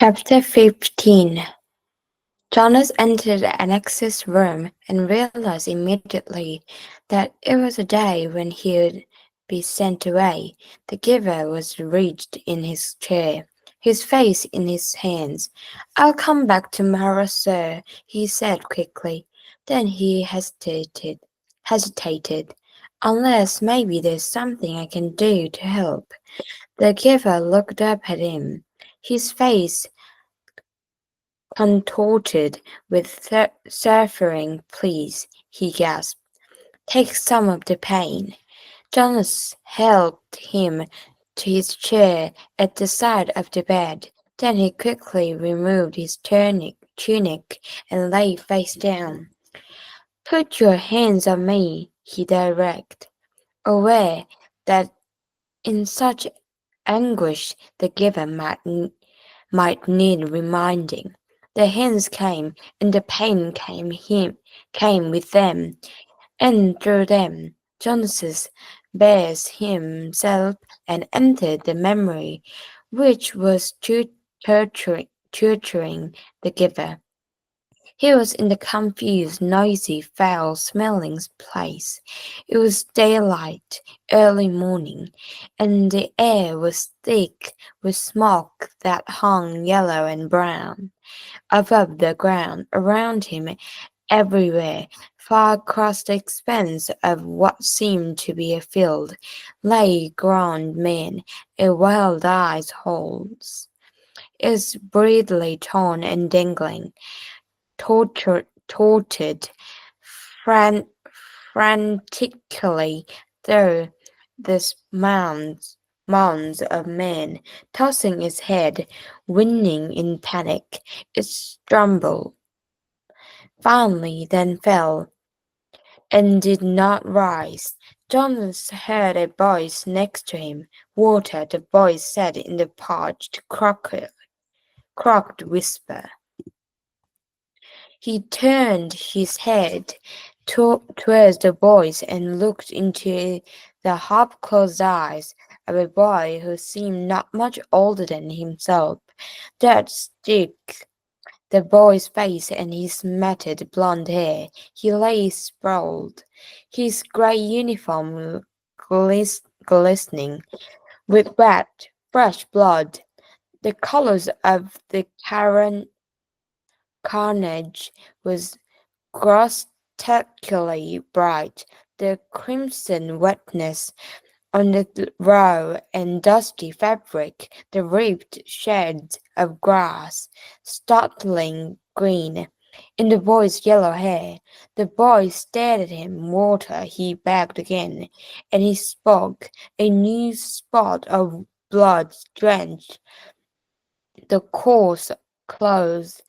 Chapter 15. Jonas entered Alex's room and realized immediately that it was a day when he would be sent away. The giver was reached in his chair, his face in his hands. "I'll come back tomorrow, sir," he said quickly. Then he hesitated. "Unless maybe there's something I can do to help." The giver looked up at him, his face contorted with suffering. "Please," he gasped, "take some of the pain." Jonas helped him to his chair at the side of the bed. Then he quickly removed his tunic and lay face down. "Put your hands on me," he directed, aware that in such anguish the giver might need reminding. The hands came, and the pain came with them, and through them Jonas bears himself and entered the memory which was torturing the giver. He was in the confused, noisy, foul-smelling place. It was daylight, early morning, and the air was thick with smoke that hung yellow and brown above the ground. Around him, everywhere, far across the expanse of what seemed to be a field, lay grown men, a wild-eyed horse, its bridle torn and dangling, tortured frantically through the mounds of men, tossing its head, whinnying in panic. It stumbled, finally, then fell, and did not rise. Jonas heard a voice next to him. "Water," the voice said in the parched, croaked whisper. He turned his head towards the voice and looked into the half-closed eyes of a boy who seemed not much older than himself. Dirt streaked the boy's face and his matted blond hair. He lay sprawled, his grey uniform glistening with wet, fresh blood. The colours of the carnage was grotesquely bright. The crimson wetness on the raw and dusty fabric, the ripped shreds of grass, startling green in the boy's yellow hair. The boy stared at him. "Water," he begged again, and he spoke. A new spot of blood drenched the coarse clothes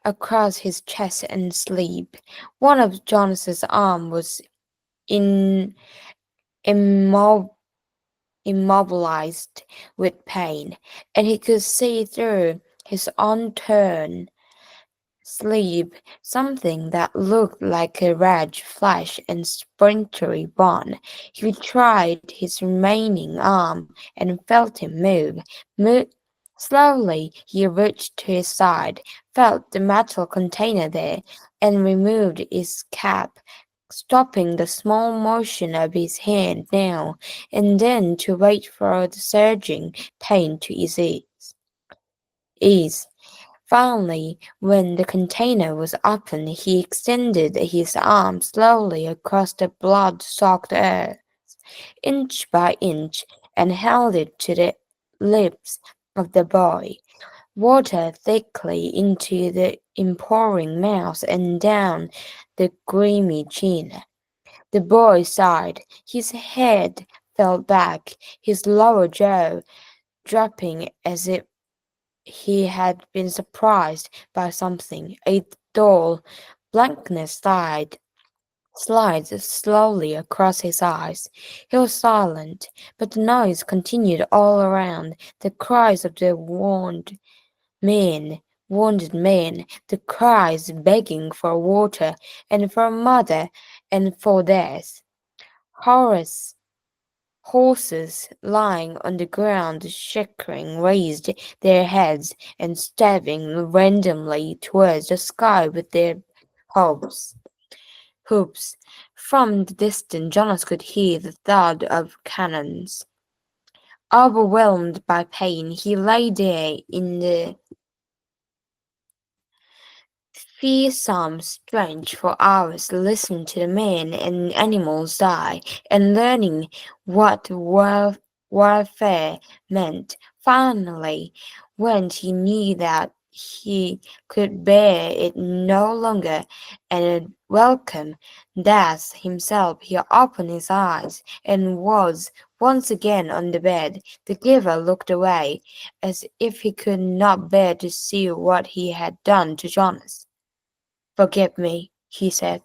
across his chest and sleeve. One of Jonas's arms was in immobilized with pain, and he could see through his untorn sleeve something that looked like a red flesh and splintery bone. He tried his remaining arm and felt him move. Slowly he reached to his side, felt the metal container there, and removed its cap, stopping the small motion of his hand now and then to wait for the surging pain to ease. Finally, when the container was open, he extended his arm slowly across the blood-soaked earth, inch by inch, and held it to the lips of the boy. Water thickly into the imploring mouth and down the grimy chin. The boy sighed. His head fell back, his lower jaw dropping as if he had been surprised by something. A dull blankness slides slowly across his eyes. He was silent, but the noise continued all around. The cries of the wounded men, the cries begging for water and for mother and for death. Horace Horses lying on the ground shivering raised their heads and stabbing randomly towards the sky with their hooves. hooves. From the distance Jonas could hear the thud of cannons. Overwhelmed by pain, he lay there in the fearsome stench for hours, listening to the men and animals die, and learning what warfare meant. Finally, when he knew that he could bear it no longer and welcome death himself, he opened his eyes and was once again on the bed. The giver looked away, as if he could not bear to see what he had done to Jonas. "Forgive me," he said.